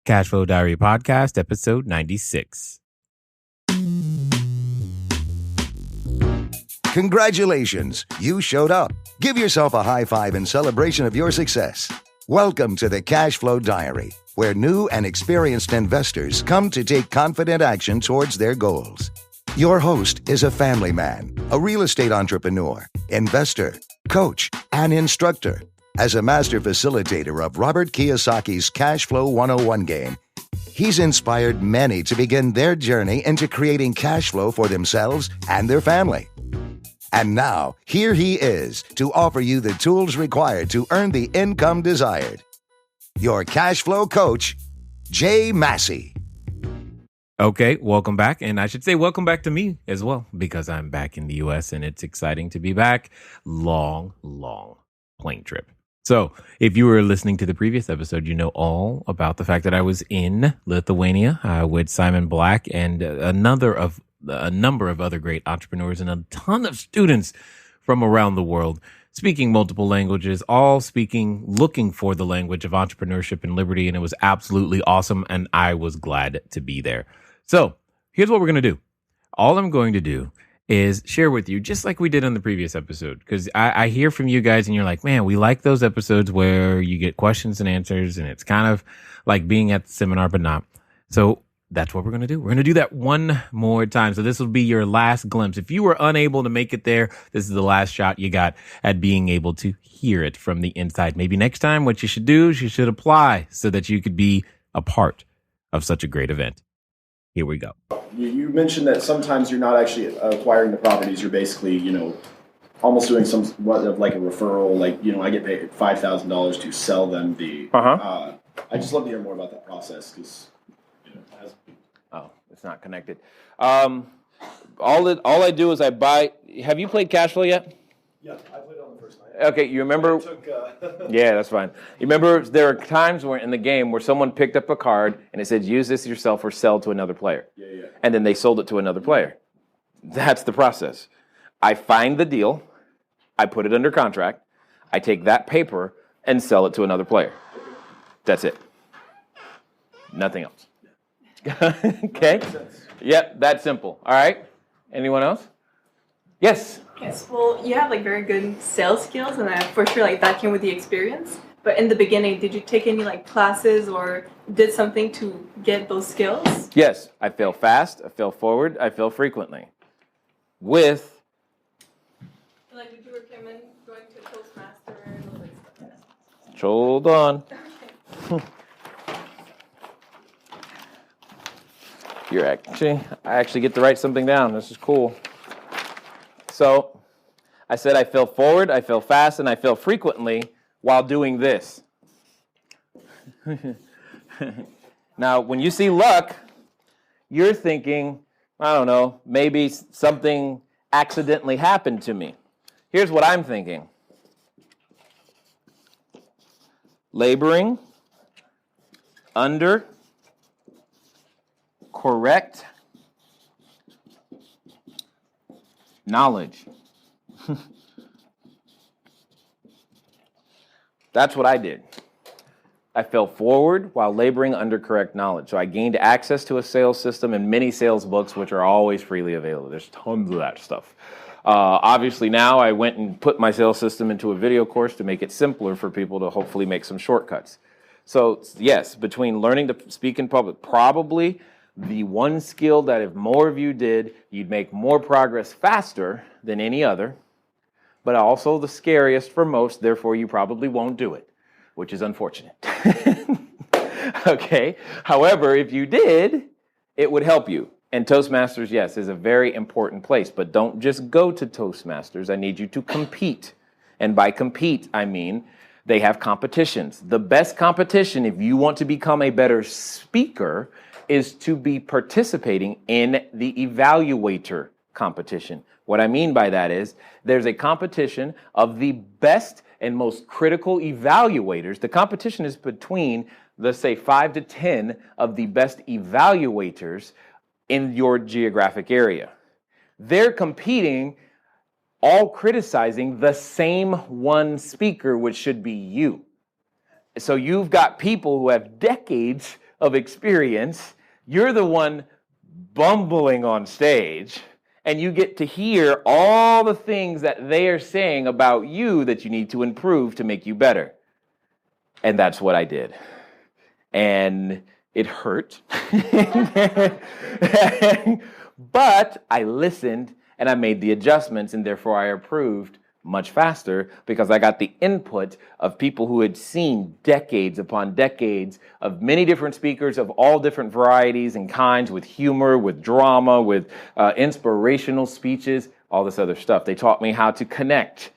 Cashflow Diary Podcast, episode 96. Congratulations, you showed up. Give yourself a high five in celebration of your success. Welcome to the Cashflow Diary, where new and experienced investors come to take confident action towards their goals. Your host is a family man, a real estate entrepreneur, investor, coach, and instructor. As a master facilitator of Robert Kiyosaki's Cashflow 101 game, he's inspired many to begin their journey into creating cash flow for themselves and their family. And now, here he is to offer you the tools required to earn the income desired. Your cash flow coach, Jay Massey. Okay, welcome back. And I should say welcome back to me as well, because I'm back in the U.S. and it's exciting to be back. Long plane trip. So if you were listening to the previous episode, you know all about the fact that I was in Lithuania with Simon Black and a number of other great entrepreneurs and a ton of students from around the world, speaking multiple languages, all looking for the language of entrepreneurship and liberty. And it was absolutely awesome. And I was glad to be there. So here's what we're going to do. All I'm going to do is share with you, just like we did on the previous episode, because I hear from you guys and you're like, man, we like those episodes where you get questions and answers and it's kind of like being at the seminar, but not. So that's what we're going to do. We're going to do that one more time. So this will be your last glimpse. If you were unable to make it there, this is the last shot you got at being able to hear it from the inside. Maybe next time what you should do is you should apply so that you could be a part of such a great event. Here we go. You mentioned that sometimes you're not actually acquiring the properties. You're basically, almost doing somewhat of like a referral. Like, I get paid $5,000 to sell them the. I just love to hear more about that process because. It's not connected. All I do is I buy. Have you played Cashflow yet? Yeah, I played on the first night. Okay, you remember? Yeah, that's fine. You remember there are times where in the game where someone picked up a card and it said, use this yourself or sell to another player. Yeah. And then they sold it to another player. That's the process. I find the deal. I put it under contract. I take that paper and sell it to another player. That's it. Nothing else. Okay? Yep, that's simple. All right. Anyone else? Yes. Yes, well, you have very good sales skills, and for sure that came with the experience. But in the beginning, did you take any classes or did something to get those skills? Yes, I fail fast, I fail forward, I fail frequently. Did you recommend going to Toastmasters? Hold on. I actually get to write something down. This is cool. So I said I fail forward, I fail fast, and I fail frequently while doing this. Now, when you see luck, you're thinking, I don't know, maybe something accidentally happened to me. Here's what I'm thinking. Laboring under correct knowledge. That's what I did. I fell forward while laboring under correct knowledge. So I gained access to a sales system and many sales books, which are always freely available. There's tons of that stuff. Obviously now I went and put my sales system into a video course to make it simpler for people to hopefully make some shortcuts. So yes, between learning to speak in public, probably the one skill that if more of you did, you'd make more progress faster than any other, but also the scariest for most, therefore you probably won't do it, which is unfortunate. Okay, however, if you did, it would help you. And Toastmasters, yes, is a very important place, but don't just go to Toastmasters. I need you to compete. And by compete, I mean they have competitions. The best competition, if you want to become a better speaker, is to be participating in the evaluator competition. What I mean by that is there's a competition of the best and most critical evaluators. The competition is between, let's say, 5 to 10 of the best evaluators in your geographic area. They're competing, all criticizing the same one speaker, which should be you. So you've got people who have decades of experience. You're the one bumbling on stage, and you get to hear all the things that they are saying about you that you need to improve to make you better. And that's what I did. And it hurt. But I listened and I made the adjustments, and therefore I improved much faster because I got the input of people who had seen decades upon decades of many different speakers of all different varieties and kinds, with humor, with drama, with inspirational speeches, all this other stuff. They taught me how to connect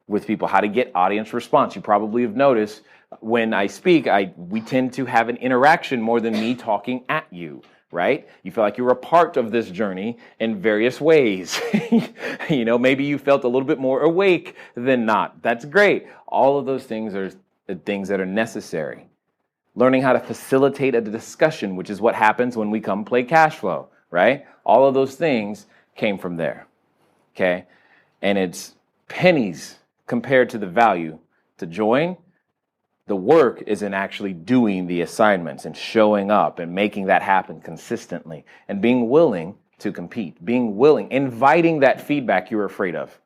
with people, how to get audience response. You probably have noticed when I speak, we tend to have an interaction more than me talking at you. Right? You feel like you're a part of this journey in various ways. Maybe you felt a little bit more awake than not. That's great. All of those things are things that are necessary. Learning how to facilitate a discussion, which is what happens when we come play Cashflow, right? All of those things came from there. Okay? And it's pennies compared to the value to join. The work is in actually doing the assignments and showing up and making that happen consistently and being willing to compete, being willing, inviting that feedback you're afraid of,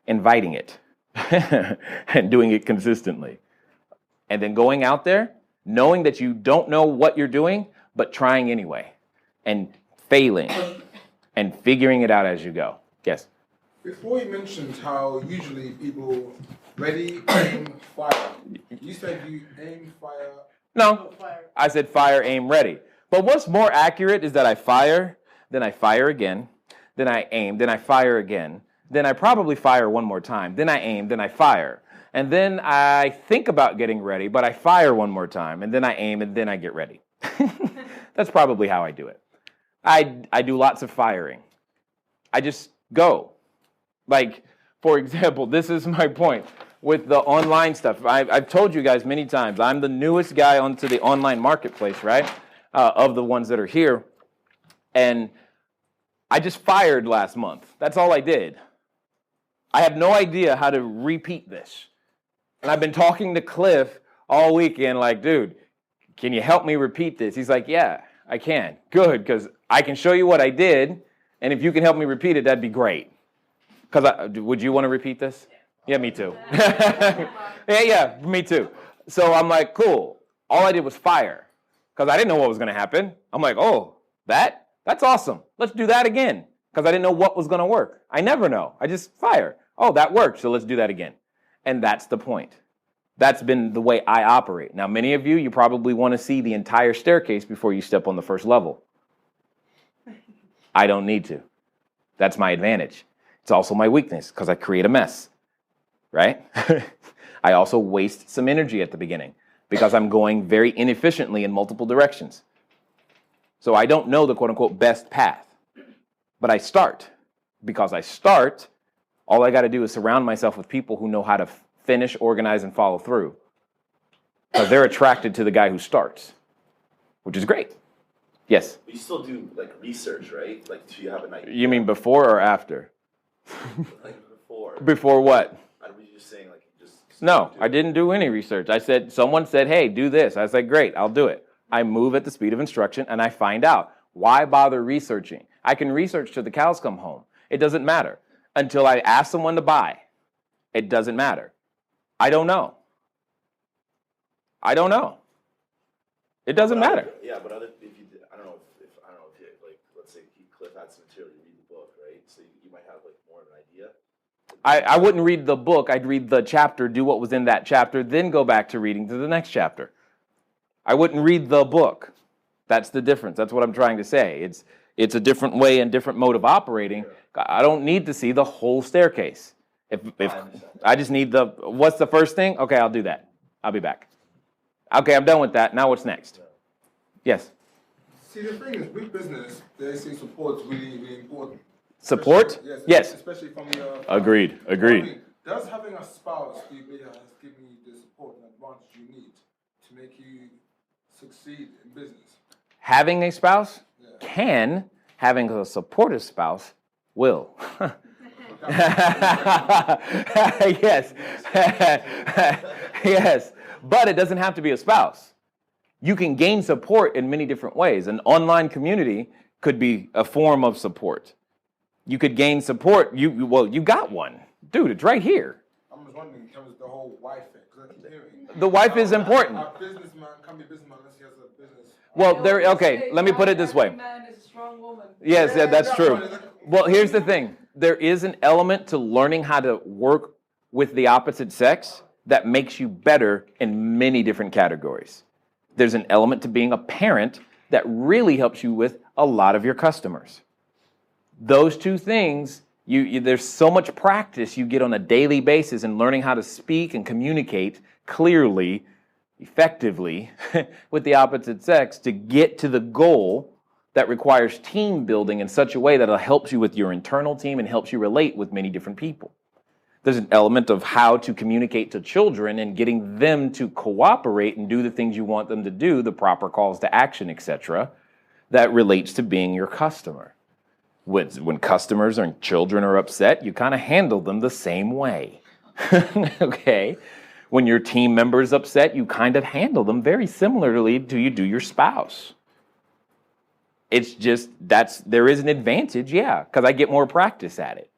inviting it and doing it consistently. And then going out there, knowing that you don't know what you're doing, but trying anyway and failing and figuring it out as you go. Yes? Before you mentioned how usually people ready, aim, fire. You said you aim, fire. No, I said fire, aim, ready. But what's more accurate is that I fire, then I fire again, then I aim, then I fire again, then I probably fire one more time, then I aim, then I fire. And then I think about getting ready, but I fire one more time, and then I aim, and then I get ready. That's probably how I do it. I do lots of firing. I just go. Like, for example, this is my point with the online stuff. I've told you guys many times, I'm the newest guy onto the online marketplace, right? Of the ones that are here. And I just fired last month. That's all I did. I have no idea how to repeat this. And I've been talking to Cliff all weekend, like, dude, can you help me repeat this? He's like, yeah, I can. Good, because I can show you what I did. And if you can help me repeat it, that'd be great. Because would you want to repeat this? Yeah, me too. yeah, me too. So I'm like, cool. All I did was fire because I didn't know what was going to happen. I'm like, oh, that's awesome. Let's do that again because I didn't know what was going to work. I never know. I just fire. Oh, that worked. So let's do that again. And that's the point. That's been the way I operate. Now, many of you probably want to see the entire staircase before you step on the first level. I don't need to. That's my advantage. It's also my weakness because I create a mess, right? I also waste some energy at the beginning because I'm going very inefficiently in multiple directions. So I don't know the quote-unquote best path, but I start. Because I start, all I got to do is surround myself with people who know how to finish, organize, and follow through. Because they're attracted to the guy who starts, which is great. Yes? But you still do like research, right? Like, do you have an idea? You mean before or after? Like before. Before what? I was just saying, like, you just. No, I didn't do any research. Someone said, hey, do this. I said, great, I'll do it. I move at the speed of instruction and I find out. Why bother researching? I can research till the cows come home. It doesn't matter. Until I ask someone to buy. It doesn't matter. I don't know. It doesn't matter. Yeah, but if you, I don't know if you, like, let's say Cliff had some material, you read the book, right? So you might have like more of an idea. I wouldn't read the book. I'd read the chapter, do what was in that chapter, then go back to reading to the next chapter. I wouldn't read the book. That's the difference. That's what I'm trying to say. It's a different way and different mode of operating. I don't need to see the whole staircase. If I just need what's the first thing? Okay, I'll do that. I'll be back. Okay, I'm done with that. Now what's next? Yes? See, the thing is, with business, they say support is really, really important. Support? Yes. Especially from your... Agreed. I mean, does having a spouse give you the support and advantage you need to make you succeed in business? Having a spouse can. Having a supportive spouse will. Yes. Yes. But it doesn't have to be a spouse. You can gain support in many different ways. An online community could be a form of support. You could gain support. You got one. Dude, it's right here. I'm just wondering, in terms of the whole wife thing, because I keep hearing. The wife is important. A businessman can't be a businessman unless he has a business. Well, let me put it this way. Man is a strong woman. Yes, yeah, that's true. Well, here's the thing. There is an element to learning how to work with the opposite sex that makes you better in many different categories. There's an element to being a parent that really helps you with a lot of your customers. Those two things, there's so much practice you get on a daily basis in learning how to speak and communicate clearly, effectively with the opposite sex to get to the goal that requires team building in such a way that it helps you with your internal team and helps you relate with many different people. There's an element of how to communicate to children and getting them to cooperate and do the things you want them to do, the proper calls to action, etc., that relates to being your customer. When customers and children are upset, you kind of handle them the same way. Okay? When your team member is upset, you kind of handle them very similarly to you do your spouse. It's just, there is an advantage, yeah, because I get more practice at it.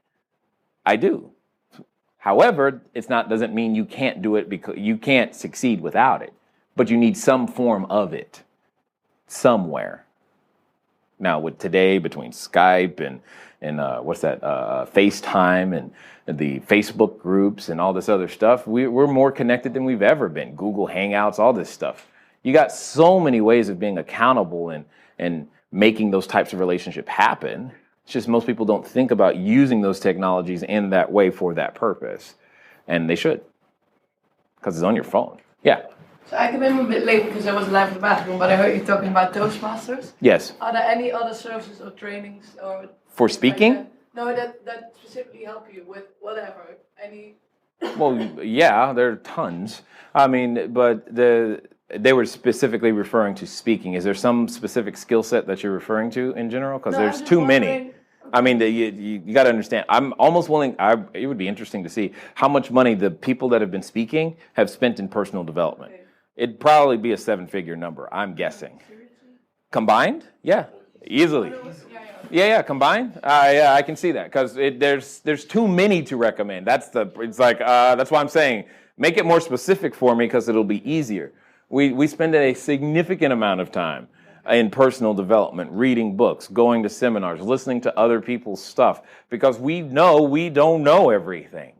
I do. However, doesn't mean you can't do it because you can't succeed without it, but you need some form of it somewhere. Now, with today, between Skype and FaceTime and the Facebook groups and all this other stuff, we're more connected than we've ever been. Google Hangouts, all this stuff. You got so many ways of being accountable and making those types of relationships happen. It's just most people don't think about using those technologies in that way for that purpose. And they should, because it's on your phone. Yeah. So I came in a bit late because I was live in the bathroom, but I heard you talking about Toastmasters. Yes. Are there any other services or trainings or for speaking? Like that specifically help you with whatever? Any? Well, yeah, there are tons. I mean, but they were specifically referring to speaking. Is there some specific skill set that you're referring to in general? Because there's too many. I mean, you got to understand. I'm almost willing. It would be interesting to see how much money the people that have been speaking have spent in personal development. Okay. It'd probably be a 7-figure number, I'm guessing. Combined? Yeah, easily. Yeah, combined. Yeah, I can see that because there's too many to recommend. That's why I'm saying make it more specific for me because it'll be easier. We spend a significant amount of time in personal development, reading books, going to seminars, listening to other people's stuff because we know we don't know everything.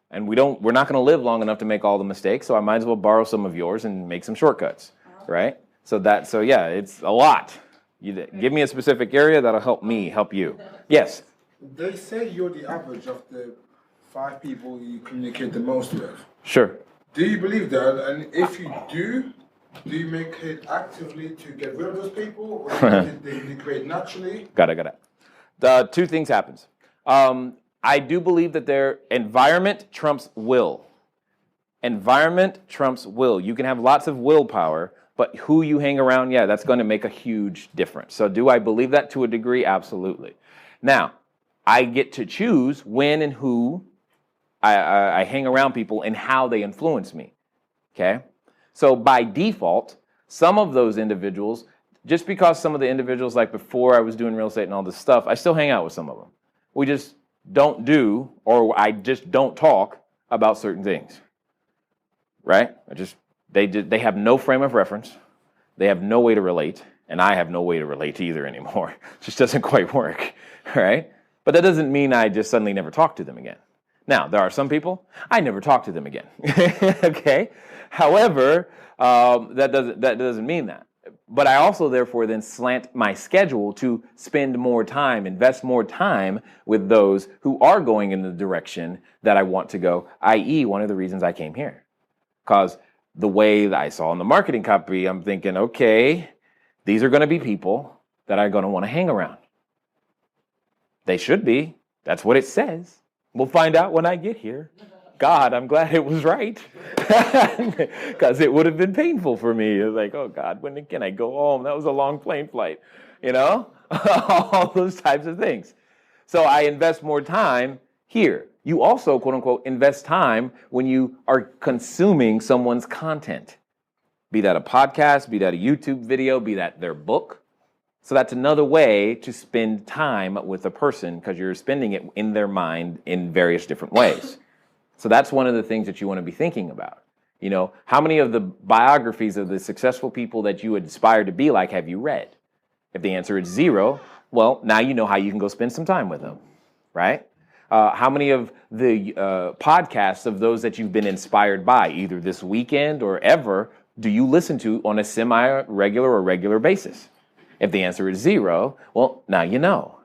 And we're not going to live long enough to make all the mistakes, so I might as well borrow some of yours and make some shortcuts, right? So yeah, it's a lot. Give me a specific area that'll help me help you. Yes? They say you're the average of the 5 people you communicate the most with. Sure. Do you believe that? And if you do you make it actively to get rid of those people, or do they integrate naturally? Got it. The two things happens. I do believe that their environment trumps will. Environment trumps will. You can have lots of willpower, but who you hang around, yeah, that's going to make a huge difference. So do I believe that to a degree? Absolutely. Now, I get to choose when and who I hang around people and how they influence me, okay? So by default, some of those individuals, just because some of the individuals, like before I was doing real estate and all this stuff, I still hang out with some of them. We just don't do, or I just don't talk about certain things, right? They have no frame of reference. They have no way to relate, and I have no way to relate either anymore. It just doesn't quite work, right? But that doesn't mean I just suddenly never talk to them again. Now, there are some people, I never talk to them again, okay? However, that doesn't mean that. But I also, therefore, then slant my schedule to spend more time, invest more time with those who are going in the direction that I want to go, i.e., one of the reasons I came here. Because the way that I saw in the marketing copy, I'm thinking, okay, these are going to be people that are going to want to hang around. They should be. That's what it says. We'll find out when I get here. God, I'm glad it was right. Because it would have been painful for me. It was like, oh God, when can I go home? That was a long plane flight. You know? All those types of things. So I invest more time here. You also, quote unquote, invest time when you are consuming someone's content. be that a podcast, be that a YouTube video, be that their book. So that's another way to spend time with a person because you're spending it in their mind in various different ways. So that's one of the things that you want to be thinking about. You know, how many of the biographies of the successful people that you aspire to be like have you read? If the answer is 0, well, now you know how you can go spend some time with them, right? How many of the podcasts of those that you've been inspired by, either this weekend or ever, do you listen to on a semi-regular or regular basis? If the answer is 0, well, now you know.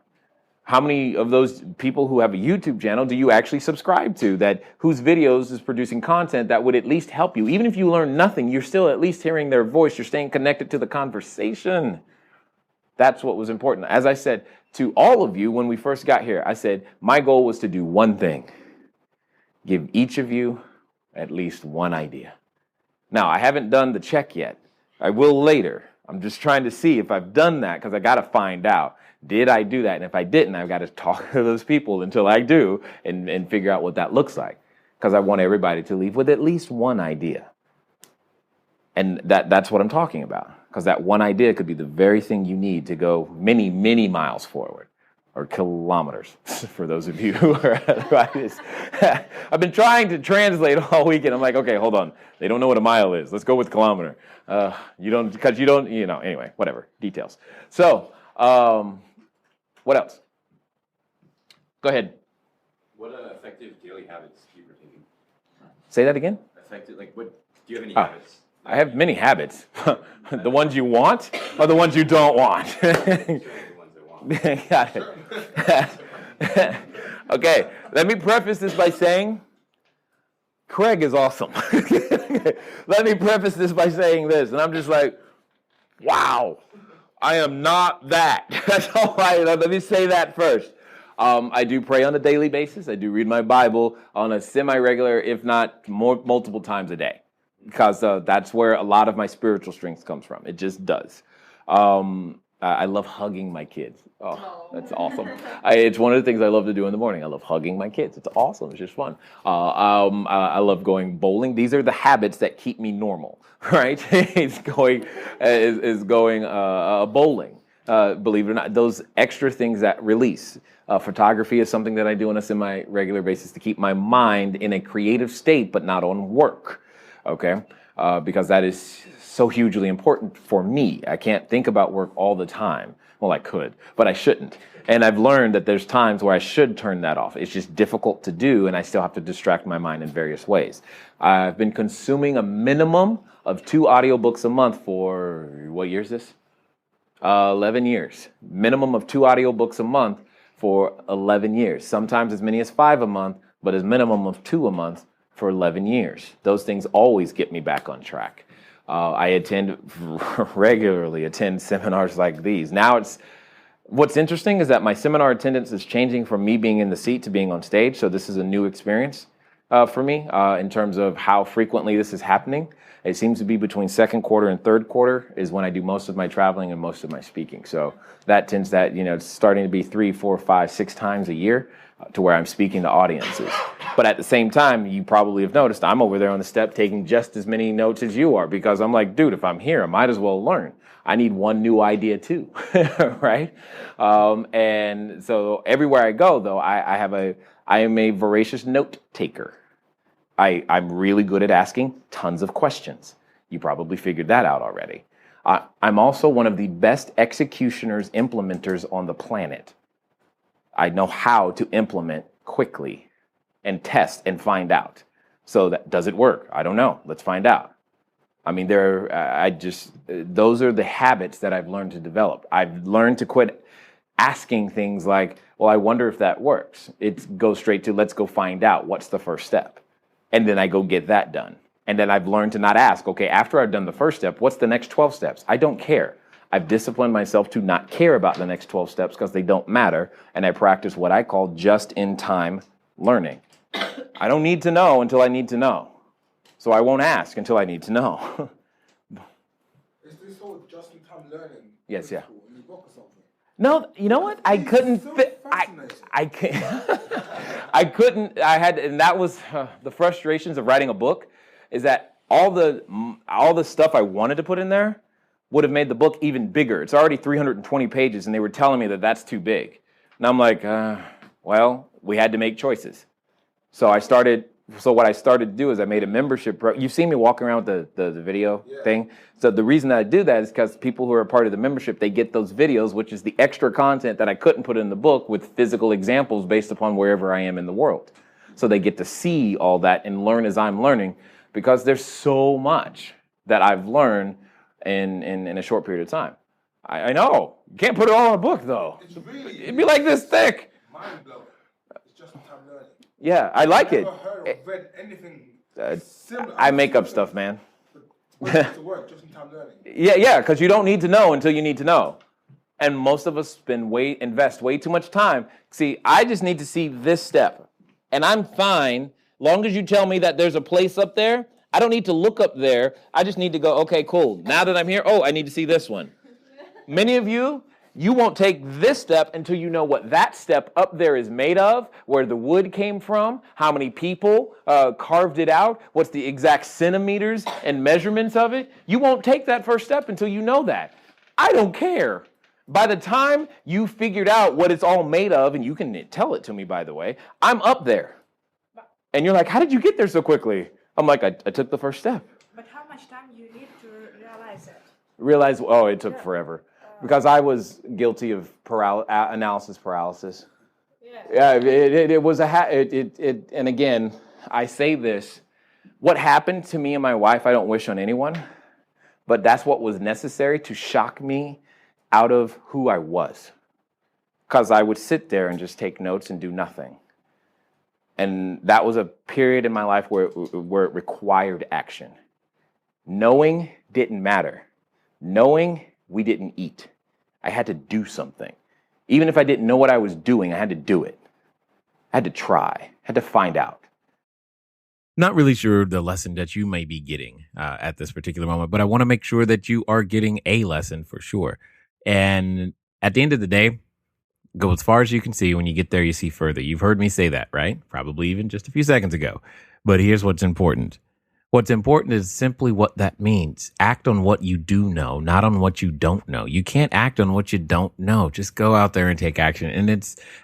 How many of those people who have a YouTube channel do you actually subscribe to that whose videos is producing content that would at least help you? Even if you learn nothing, you're still at least hearing their voice. You're staying connected to the conversation. That's what was important. As I said to all of you when we first got here, I said my goal was to do one thing. Give each of you at least one idea. Now, I haven't done the check yet. I will later. I'm just trying to see if I've done that because I got to find out. Did I do that? And if I didn't, I've got to talk to those people until I do and figure out what that looks like. Because I want everybody to leave with at least one idea. And that's what I'm talking about. Because that one idea could be the very thing you need to go many, many miles forward. Or kilometers, for those of you who are otherwise. I've been trying to translate all weekend. I'm like, okay, hold on. They don't know what a mile is. Let's go with kilometer. Anyway, whatever, details. So, what else? Go ahead. What effective daily habits do you partake in? Say that again? Effective, do you have any habits? I have many habits. The ones you want or the ones you don't want? The ones I want. Got it. Okay, let me preface this by saying Craig is awesome. Let me preface this by saying this, and I'm just like, wow, I am not that. That's all right. Let me say that first. I do pray on a daily basis. I do read my Bible on a semi-regular, if not multiple times a day, because that's where a lot of my spiritual strength comes from. It just does. I love hugging my kids. Oh, that's awesome. It's one of the things I love to do in the morning. I love hugging my kids. It's awesome. It's just fun. I love going bowling. These are the habits that keep me normal, right? It's going bowling. Believe it or not, those extra things that release. Photography is something that I do on a semi-regular basis to keep my mind in a creative state, but not on work, okay? Because that is so hugely important for me. I can't think about work all the time. Well, I could, but I shouldn't. And I've learned that there's times where I should turn that off. It's just difficult to do, and I still have to distract my mind in various ways. I've been consuming a minimum of 2 audiobooks a month for, what year is this? 11 years. Minimum of 2 audiobooks a month for 11 years. Sometimes as many as 5 a month, but as minimum of 2 a month for 11 years. Those things always get me back on track. I regularly attend seminars like these. Now what's interesting is that my seminar attendance is changing from me being in the seat to being on stage. So this is a new experience for me in terms of how frequently this is happening. It seems to be between second quarter and third quarter is when I do most of my traveling and most of my speaking. So that tends that, it's starting to be 3, 4, 5, 6 times a year to where I'm speaking to audiences. But at the same time, you probably have noticed I'm over there on the step taking just as many notes as you are because I'm like, dude, if I'm here, I might as well learn. I need one new idea too, right? And so everywhere I go, though, I am a voracious note taker. I'm really good at asking tons of questions. You probably figured that out already. I'm also one of the best executioners, implementers on the planet. I know how to implement quickly and test and find out. So does it work? I don't know. Let's find out. I mean, those are the habits that I've learned to develop. I've learned to quit asking things like, well, I wonder if that works. It goes straight to, let's go find out. What's the first step? And then I go get that done. And then I've learned to not ask, okay, after I've done the first step, what's the next 12 steps? I don't care. I've disciplined myself to not care about the next 12 steps because they don't matter. And I practice what I call just-in-time learning. I don't need to know until I need to know. So I won't ask until I need to know. Is this whole just-in-time learning? Yes, yeah. In the book or something? No, you know what? I couldn't fit. I couldn't. I had, and that was the frustrations of writing a book. Is that all the stuff I wanted to put in there would have made the book even bigger. It's already 320 pages, and they were telling me that that's too big. And I'm like, well, we had to make choices. So what I started to do is I made a membership. You've seen me walking around with the video thing. So the reason that I do that is because people who are part of the membership, they get those videos, which is the extra content that I couldn't put in the book with physical examples based upon wherever I am in the world. So they get to see all that and learn as I'm learning, because there's so much that I've learned in a short period of time. I know. You can't put it all in a book, though. It'd be like this thick. Mind blowing. It's just time learning. Yeah, I like it. I've never heard or read anything similar. I make up stuff, man. To work, just in time learning. Yeah, because you don't need to know until you need to know. And most of us invest way too much time. See, I just need to see this step. And I'm fine, long as you tell me that there's a place up there. I don't need to look up there. I just need to go, okay, cool. Now that I'm here, I need to see this one. Many of you won't take this step until you know what that step up there is made of, where the wood came from, how many people carved it out, what's the exact centimeters and measurements of it. You won't take that first step until you know that. I don't care. By the time you figured out what it's all made of, and you can tell it to me, by the way, I'm up there. And you're like, how did you get there so quickly? I'm like, I took the first step. But how much time you need to realize it? It took forever. Because I was guilty of analysis paralysis. Yeah, it was and again, I say this, what happened to me and my wife, I don't wish on anyone, but that's what was necessary to shock me out of who I was. Because I would sit there and just take notes and do nothing. And that was a period in my life where it required action. Knowing didn't matter. Knowing we didn't eat. I had to do something. Even if I didn't know what I was doing, I had to do it. I had to try. I had to find out. Not really sure the lesson that you may be getting at this particular moment, but I want to make sure that you are getting a lesson for sure. And at the end of the day, go as far as you can see. When you get there, you see further. You've heard me say that, right? Probably even just a few seconds ago. But here's what's important. What's important is simply what that means. Act on what you do know, not on what you don't know. You can't act on what you don't know. Just go out there and take action. And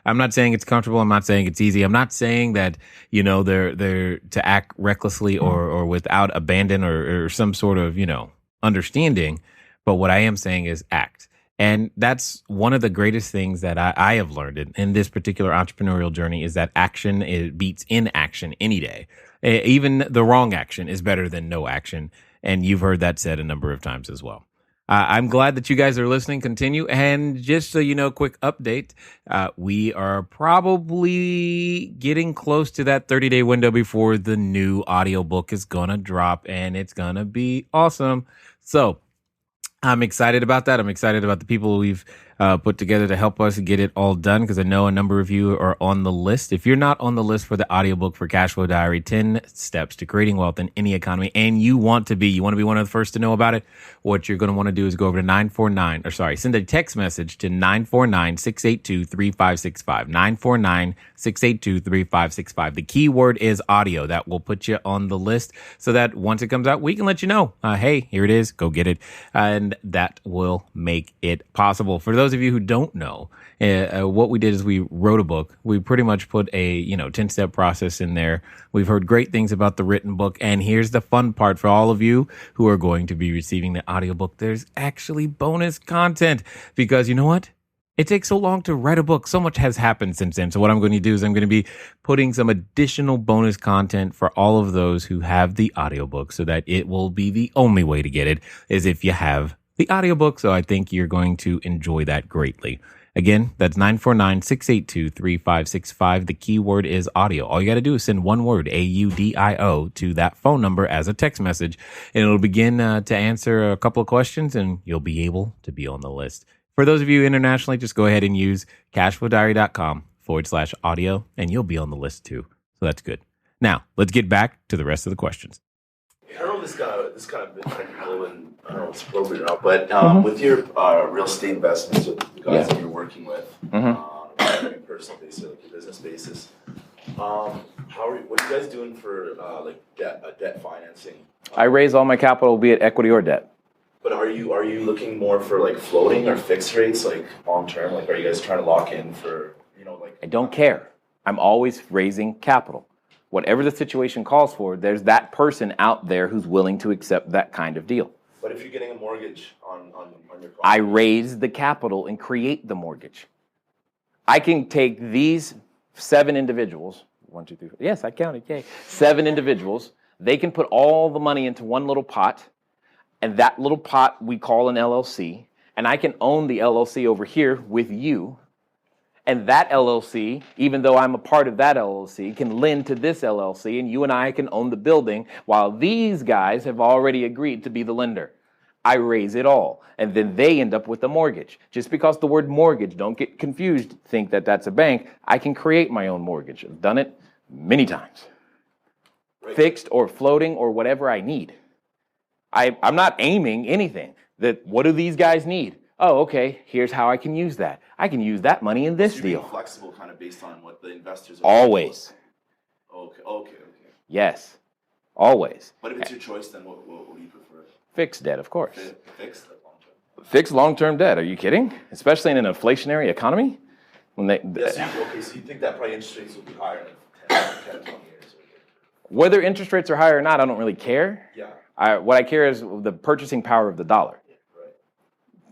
I'm not saying it's comfortable. I'm not saying it's easy. I'm not saying that, they're to act recklessly or without abandon or some sort of, understanding. But what I am saying is act. And that's one of the greatest things that I have learned in this particular entrepreneurial journey is that action beats inaction any day. Even the wrong action is better than no action. And you've heard that said a number of times as well. I'm glad that you guys are listening. Continue. And just so you know, quick update. We are probably getting close to that 30-day window before the new audiobook is going to drop. And it's going to be awesome. So I'm excited about that. I'm excited about the people we've put together to help us get it all done, because I know a number of you are on the list. If you're not on the list for the audiobook for Cashflow Diary, 10 Steps to Creating Wealth in Any Economy, and you want to be one of the first to know about it, what you're going to want to do is go over to send a text message to 949-682-3565. 949-682-3565. The key word is audio. That will put you on the list so that once it comes out, we can let you know, hey, here it is, go get it. And that will make it possible. For those of you who don't know, what we did is we wrote a book. We pretty much put a 10-step process in there. We've heard great things about the written book. And here's the fun part for all of you who are going to be receiving the audiobook. There's actually bonus content, because you know what? It takes so long to write a book. So much has happened since then. So what I'm going to do is I'm going to be putting some additional bonus content for all of those who have the audiobook, so that it will be the only way to get it is if you have the audiobook. So I think you're going to enjoy that greatly. Again, that's 949-682-3565. The keyword is audio. All you got to do is send one word, AUDIO, to that phone number as a text message, and it'll begin to answer a couple of questions, and you'll be able to be on the list. For those of you internationally, just go ahead and use cashflowdiary.com/audio, and you'll be on the list too. So that's good. Now, let's get back to the rest of the questions. I don't know this kind of technical, and I don't know if it's appropriate or not, but with your real estate investments with the guys that you're working with, on a personal basis, like your business basis, What are you guys doing for like debt financing? I raise all my capital, be it equity or debt. But are you looking more for like floating or fixed rates, like long term? Like, are you guys trying to lock in for, like? I don't care. I'm always raising capital. Whatever the situation calls for, there's that person out there who's willing to accept that kind of deal. But if you're getting a mortgage on your property, I raise the capital and create the mortgage. I can take these 7 individuals, 1, 2, 3, 4, yes, I counted, yay. 7 individuals, they can put all the money into one little pot, and that little pot we call an LLC, and I can own the LLC over here with you. And that LLC, even though I'm a part of that LLC, can lend to this LLC, and you and I can own the building while these guys have already agreed to be the lender. I raise it all, and then they end up with a mortgage. Just because the word mortgage, don't get confused, think that that's a bank. I can create my own mortgage. I've done it many times. Right. Fixed or floating or whatever I need. I'm not aiming anything. What do these guys need? Oh, okay, here's how I can use that. I can use that money in this so deal. Being flexible kind of based on what the investors are always. Okay. Yes, always. But if it's your choice, then what do you prefer? Fixed debt, of course. Fixed long-term? Fixed long-term debt, are you kidding? Especially in an inflationary economy? So you think that probably interest rates will be higher in 10 20 years? Whether interest rates are higher or not, I don't really care. Yeah. What I care is the purchasing power of the dollar.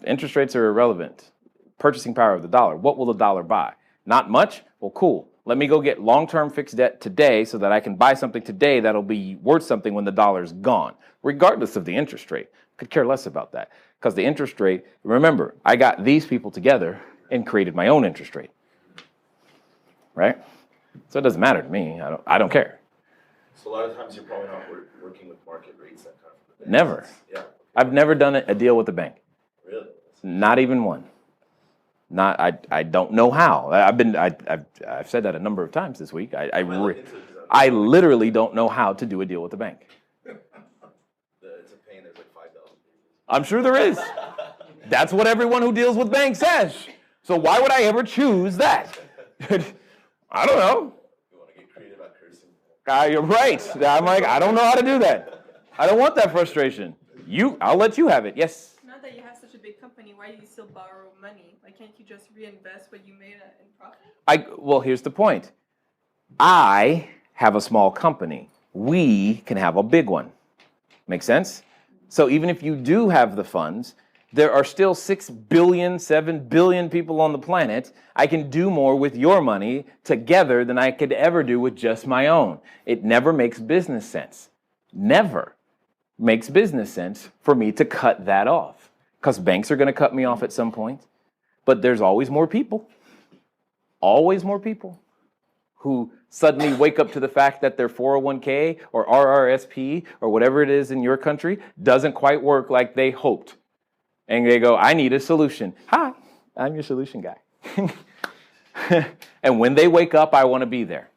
Interest rates are irrelevant. Purchasing power of the dollar. What will the dollar buy? Not much? Well, cool. Let me go get long-term fixed debt today so that I can buy something today that'll be worth something when the dollar's gone, regardless of the interest rate. Could care less about that. Because the interest rate, remember, I got these people together and created my own interest rate. Right? So it doesn't matter to me. I don't care. So a lot of times you're probably not working with market rates that kind of. Never. Yeah. I've never done a deal with a bank. Really? Not even one. I don't know how. I've said that a number of times this week. I literally don't know how to do a deal with a bank. It's a pain. There's like 5,000 pages. I'm sure there is. That's what everyone who deals with banks says. So why would I ever choose that? I don't know. You want to get creative at cursing? You're right. I'm like, I don't know how to do that. I don't want that frustration. I'll let you have it. Yes. Now that you have such a big company, why do you still borrow money? Like, can't you just reinvest what you made in profit? Well, here's the point. I have a small company. We can have a big one. Make sense? So even if you do have the funds, there are still 6 billion, 7 billion people on the planet. I can do more with your money together than I could ever do with just my own. It never makes business sense. Never makes business sense for me to cut that off. Because banks are going to cut me off at some point. But there's always more people who suddenly wake up to the fact that their 401k or RRSP or whatever it is in your country doesn't quite work like they hoped. And they go, I need a solution. Hi, I'm your solution guy. And when they wake up, I want to be there.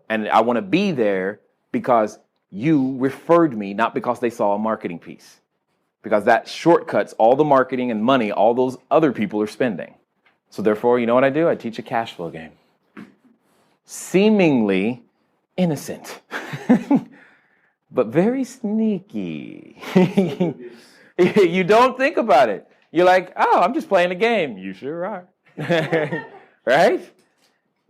And I want to be there because you referred me, not because they saw a marketing piece. Because that shortcuts all the marketing and money all those other people are spending. So therefore, you know what I do? I teach a cash flow game. Seemingly innocent, but very sneaky. You don't think about it. You're like, oh, I'm just playing a game. You sure are. Right?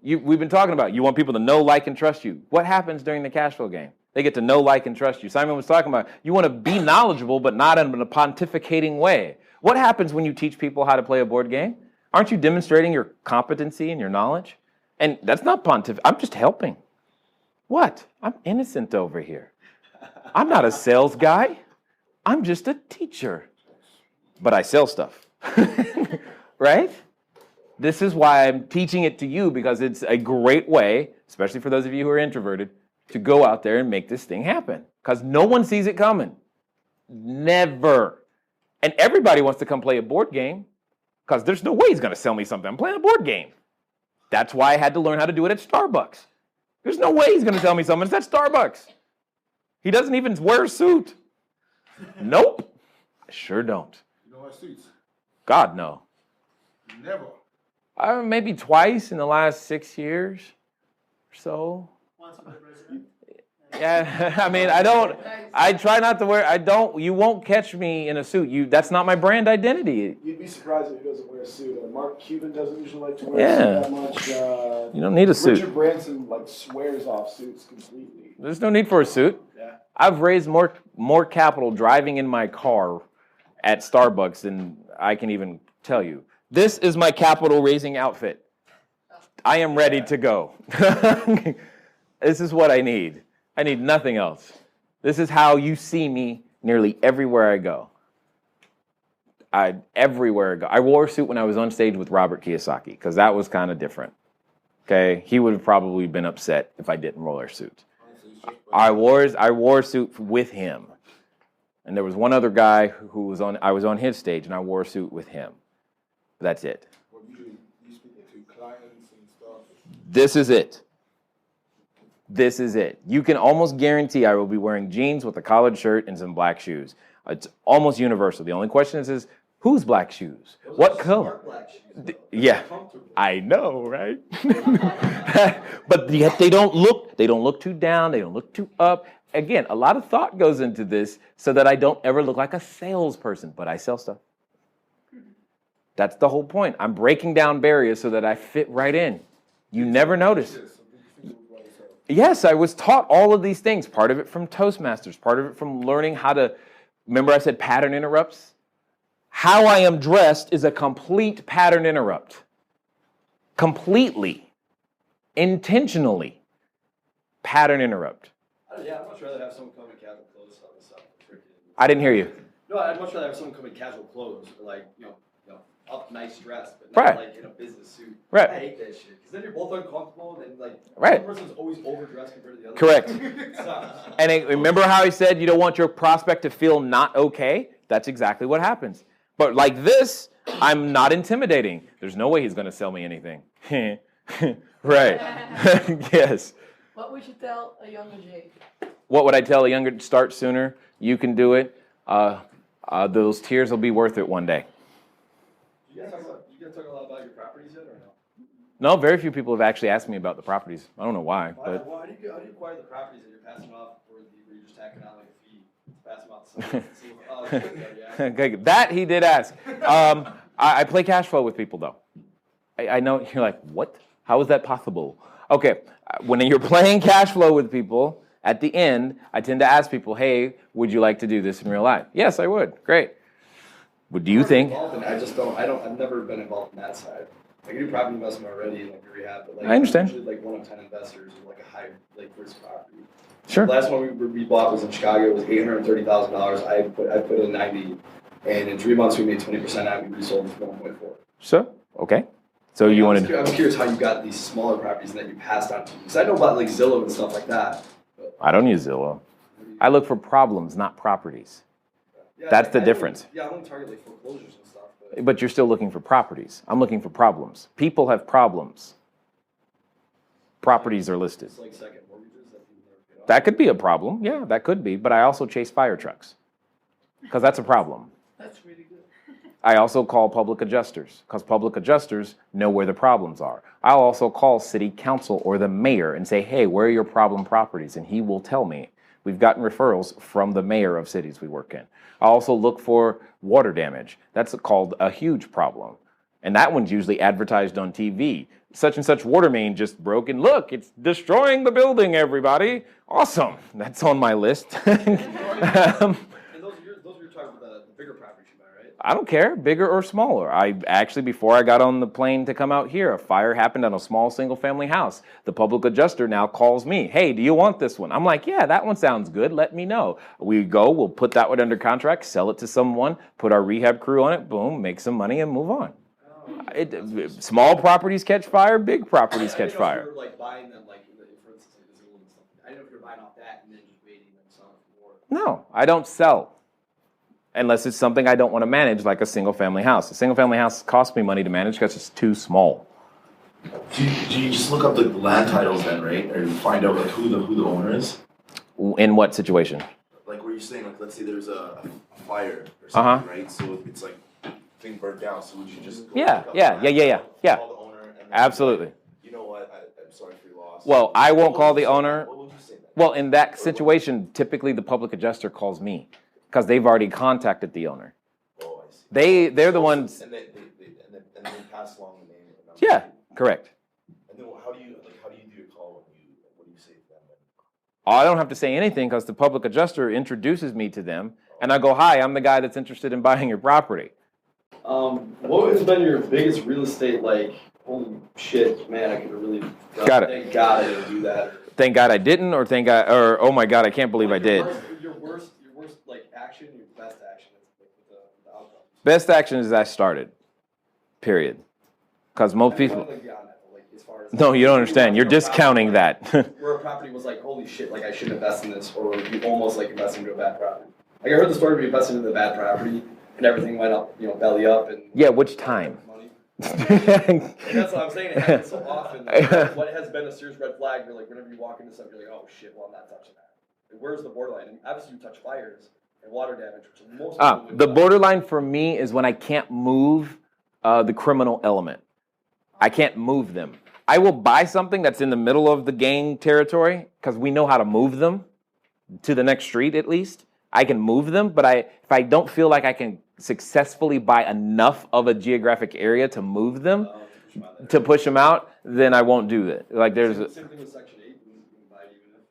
We've been talking about, you want people to know, like, and trust you. What happens during the cash flow game? They get to know, like, and trust you. Simon was talking about, you want to be knowledgeable, but not in a pontificating way. What happens when you teach people how to play a board game? Aren't you demonstrating your competency and your knowledge? And that's not I'm just helping. What? I'm innocent over here. I'm not a sales guy. I'm just a teacher. But I sell stuff. Right? This is why I'm teaching it to you, because it's a great way, especially for those of you who are introverted, to go out there and make this thing happen. Because no one sees it coming. Never. And everybody wants to come play a board game, because there's no way he's going to sell me something. I'm playing a board game. That's why I had to learn how to do it at Starbucks. There's no way he's going to sell me something. It's at Starbucks. He doesn't even wear a suit. Nope. I sure don't. You don't wear suits? God, no. Never. Maybe twice in the last 6 years. so. Yeah, I mean, I try not to wear, you won't catch me in a suit. That's not my brand identity. You'd be surprised if he doesn't wear a suit. Mark Cuban doesn't usually like to wear a suit that much. You don't need a suit. Richard Branson swears off suits completely. There's no need for a suit. Yeah. I've raised more capital driving in my car at Starbucks than I can even tell you. This is my capital raising outfit. I am ready to go. This is what I need. I need nothing else. This is how you see me nearly everywhere I go. Everywhere I go. I wore a suit when I was on stage with Robert Kiyosaki because that was kind of different. Okay, he would have probably been upset if I didn't wear a suit. I wore a suit with him, and there was one other guy who was on. I was on his stage, and I wore a suit with him. That's it. What you speak to clients and stuff. This is it. This is it. You can almost guarantee I will be wearing jeans with a collared shirt and some black shoes. It's almost universal. The only question is whose black shoes? What color? Black shoes, yeah, I know, right? But yet they don't look too down. They don't look too up. Again, a lot of thought goes into this so that I don't ever look like a salesperson, but I sell stuff. That's the whole point. I'm breaking down barriers so that I fit right in. You never notice. Yes, I was taught all of these things. Part of it from Toastmasters, part of it from learning how to, remember I said pattern interrupts? How I am dressed is a complete pattern interrupt. Completely. Intentionally. Pattern interrupt. Yeah, I'd much rather have someone come in casual clothes on the stuff. I didn't hear you. No, I'd much rather have someone come in casual clothes, like, up nice dressed, but not like in a business suit. Right. I hate that shit. Because then you're both uncomfortable and one person's always overdressed compared to the other. Correct. And remember how he said you don't want your prospect to feel not okay? That's exactly what happens. But like this, I'm not intimidating. There's no way he's going to sell me anything. Right. Yes. What would you tell a younger Jay? What would I tell a younger? Start sooner. You can do it. Those tears will be worth it one day. You guys talk a lot about your properties yet, or no? No, very few people have actually asked me about the properties. I don't know why. But how do you acquire the properties that you're passing off, or you're just tacking on like a fee to pass them out? Okay, that he did ask. I play Cashflow with people, though. I know you're like, what? How is that possible? Okay, when you're playing Cashflow with people, at the end, I tend to ask people, hey, would you like to do this in real life? Yes, I would. Great. What do you think? I've never been involved in that side. Like, I do property investment already, like rehab, but like I understand. Usually like 1 in 10 investors in like a high risk property. Sure. The last one we bought was in Chicago. It was $830,000. I put in 90, and in 3 months we made 20% out. We resold for 1.4. So okay. So you wanted? I'm curious how you got these smaller properties and that you passed on to. Because I know about like Zillow and stuff like that. I don't use Zillow. I look for problems, not properties. Yeah, that's the difference. I only target like foreclosures and stuff. But you're still looking for properties. I'm looking for problems. People have problems. Properties are listed. It's like second mortgages that people never get off. That could be a problem. Yeah, that could be. But I also chase fire trucks because that's a problem. That's really good. I also call public adjusters because public adjusters know where the problems are. I'll also call city council or the mayor and say, hey, where are your problem properties? And he will tell me. We've gotten referrals from the mayor of cities we work in. I also look for water damage. That's called a huge problem. And that one's usually advertised on TV. Such and such water main just broke, and look, it's destroying the building, everybody. Awesome. That's on my list. And those are your talking about the bigger properties you buy, right? I don't care, bigger or smaller. I actually, before I got on the plane to come out here, a fire happened on a small single-family house. The public adjuster now calls me, hey, do you want this one? I'm like, yeah, that one sounds good. Let me know. We go, we'll put that one under contract, sell it to someone, put our rehab crew on it, boom, make some money and move on. Small properties catch fire, big properties catch fire. If you're like buying them, like for instance, like Zillow and stuff. I don't know if you're buying off that and then just waiting and selling for more. No, I don't sell. Unless it's something I don't want to manage, like a single-family house. A single-family house costs me money to manage because it's too small. Do you just look up the land titles then, right? Or you find out like who the owner is? In what situation? Like where you're saying, like let's say there's a fire or something, right? So it's like thing burnt down. So would you just go Yeah. call the owner? And Absolutely. You know what? I'm sorry for your loss. Well, I won't call the owner. What would you say then? Well, in that situation, typically the public adjuster calls me because they've already contacted the owner. Oh, I see. They're the ones. And they pass along the name. And Yeah, correct. And then how do you do your call what do you say to them then? I don't have to say anything because the public adjuster introduces me to them, and I go, "Hi, I'm the guy that's interested in buying your property." What has been your biggest real estate, like, holy shit, man, I could have really Got it. Thank God I didn't do that. Thank God I didn't, or thank God, or oh my God, I can't believe I did. Your worst, like, action, your best action is like, the outcome. Best action is I started, period. Because most people... No, you don't understand. You're discounting that. Where a property was like, holy shit, like I shouldn't invest in this, or you almost like invested into a bad property. Like I heard the story of you investing into the bad property, and everything went up, belly up. And yeah, which time? And that's what I'm saying. It happens so often. What has been a serious red flag? You're like, whenever you walk into something, you're like, oh shit, well I'm not touching that. Where's the borderline? And obviously you touch fires and water damage, which is most people the borderline for me is when I can't move the criminal element. I can't move them. I will buy something that's in the middle of the gang territory because we know how to move them to the next street at least. I can move them, but if I don't feel like I can successfully buy enough of a geographic area to move them, to push them out, then I won't do it. Like there's same thing with Section 8. You can buy it even if...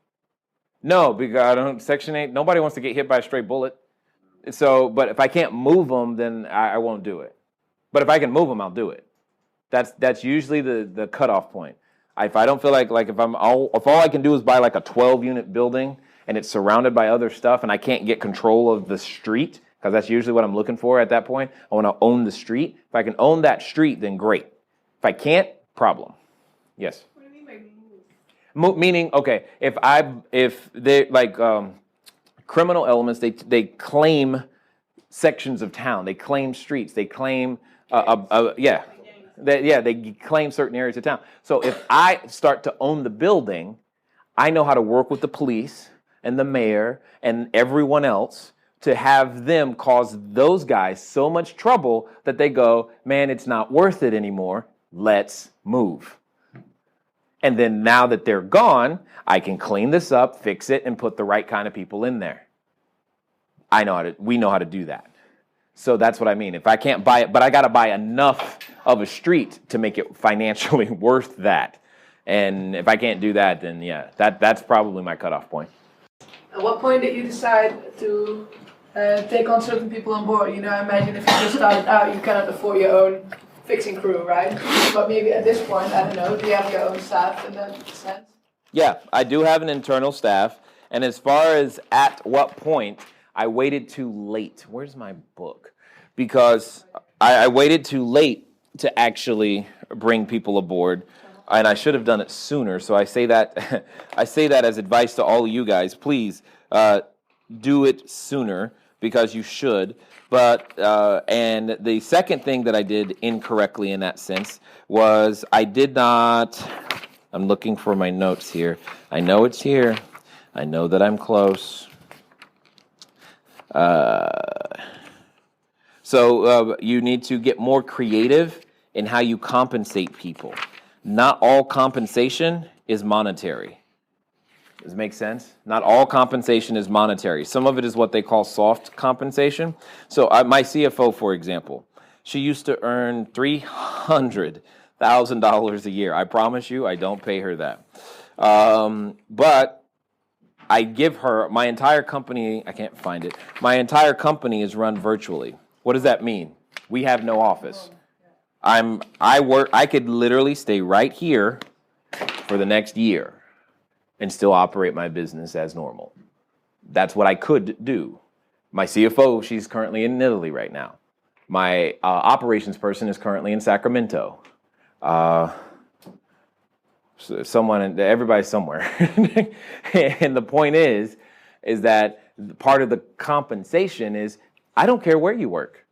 No, because Section 8, nobody wants to get hit by a stray bullet. So, but if I can't move them, then I won't do it. But if I can move them, I'll do it. That's usually the cutoff point. If I don't feel like if all I can do is buy like a 12-unit building and it's surrounded by other stuff and I can't get control of the street, because that's usually what I'm looking for at that point. I want to own the street. If I can own that street, then great. If I can't, problem. Yes. What do you mean by move? Meaning, okay, if they like criminal elements, they claim sections of town, they claim streets, they claim they claim certain areas of town. So if I start to own the building, I know how to work with the police and the mayor and everyone else to have them cause those guys so much trouble that they go, man, it's not worth it anymore. Let's move. And then now that they're gone, I can clean this up, fix it, and put the right kind of people in there. We know how to do that. So that's what I mean. If I can't buy it, but I got to buy enough of a street to make it financially worth that. And if I can't do that, then yeah, that's probably my cutoff point. At what point did you decide to take on certain people on board? I imagine if you just started out, you cannot afford your own fixing crew, right? But maybe at this point, I don't know, do you have your own staff in that sense? Yeah, I do have an internal staff. And as far as at what point, I waited too late. Where's my book? Because I waited too late to actually bring people aboard, and I should have done it sooner. So I say that as advice to all of you guys. Please do it sooner because you should. But and the second thing that I did incorrectly in that sense was I did not. I'm looking for my notes here. I know it's here. I know that I'm close. So you need to get more creative in how you compensate people. Not all compensation is monetary. Does it make sense? Not all compensation is monetary. Some of it is what they call soft compensation. So my CFO, for example, she used to earn $300,000 a year. I promise you, I don't pay her that. But I give her my entire company. I can't find it. My entire company is run virtually. What does that mean? We have no office. I could literally stay right here for the next year and still operate my business as normal. That's what I could do. My CFO, she's currently in Italy right now. My operations person is currently in Sacramento. Everybody's somewhere. And the point is that part of the compensation is I don't care where you work,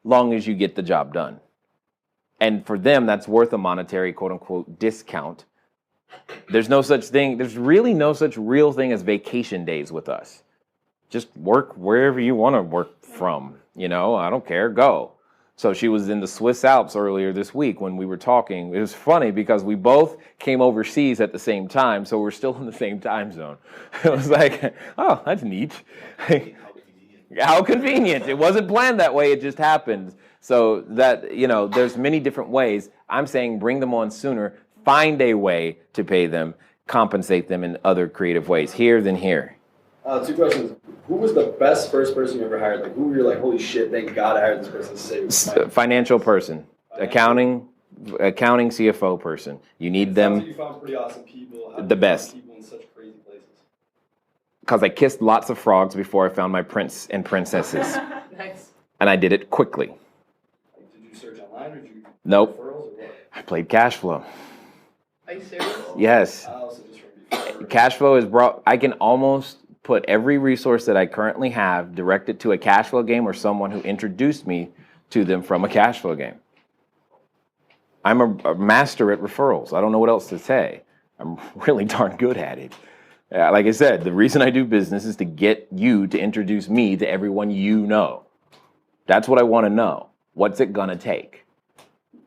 long as you get the job done. And for them, that's worth a monetary, quote unquote, discount. There's really no such real thing as vacation days with us. Just work wherever you want to work from, I don't care, go. So she was in the Swiss Alps earlier this week when we were talking. It was funny because we both came overseas at the same time, so we're still in the same time zone. It was like, oh, that's neat. How convenient. It wasn't planned that way, it just happened. So that, there's many different ways. I'm saying bring them on sooner, find a way to pay them, compensate them in other creative ways, here than here. 2 questions. Who was the best first person you ever hired? Like, who were you like, holy shit, thank God I hired this person to save Financial person. Accounting CFO person. You need them. Like you found pretty awesome people. The best. People in such crazy places. Because I kissed lots of frogs before I found my prince and princesses. Nice. And I did it quickly. Like, did you search online or did you Nope. referrals or what? I played Cashflow. Are you serious? Yes. I also just from before. Cashflow is brought. I can almost put every resource that I currently have directed to a Cashflow game or someone who introduced me to them from a Cashflow game. I'm a master at referrals. I don't know what else to say. I'm really darn good at it. Like I said, the reason I do business is to get you to introduce me to everyone you know. That's what I want to know. What's it gonna take?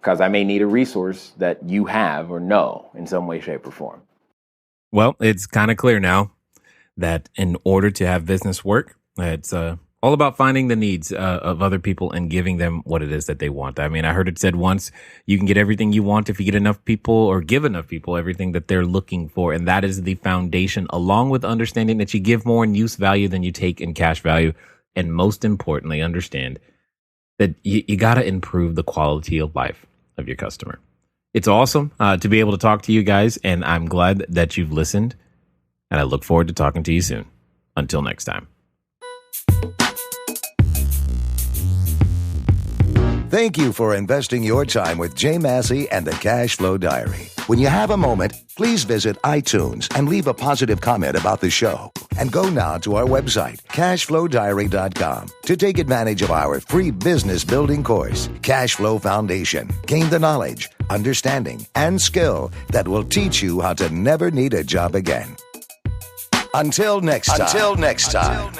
Because I may need a resource that you have or know in some way, shape, or form. Well, it's kind of clear now that in order to have business work, it's all about finding the needs of other people and giving them what it is that they want. I mean, I heard it said once, you can get everything you want if you get enough people or give enough people everything that they're looking for. And that is the foundation, along with understanding that you give more in use value than you take in cash value. And most importantly, understand that you got to improve the quality of life of your customer. It's awesome to be able to talk to you guys, and I'm glad that you've listened. And I look forward to talking to you soon. Until next time. Thank you for investing your time with Jay Massey and the Cashflow Diary. When you have a moment, please visit iTunes and leave a positive comment about the show. And go now to our website, cashflowdiary.com, to take advantage of our free business building course, Cashflow Foundation. Gain the knowledge, understanding, and skill that will teach you how to never need a job again. Until next time.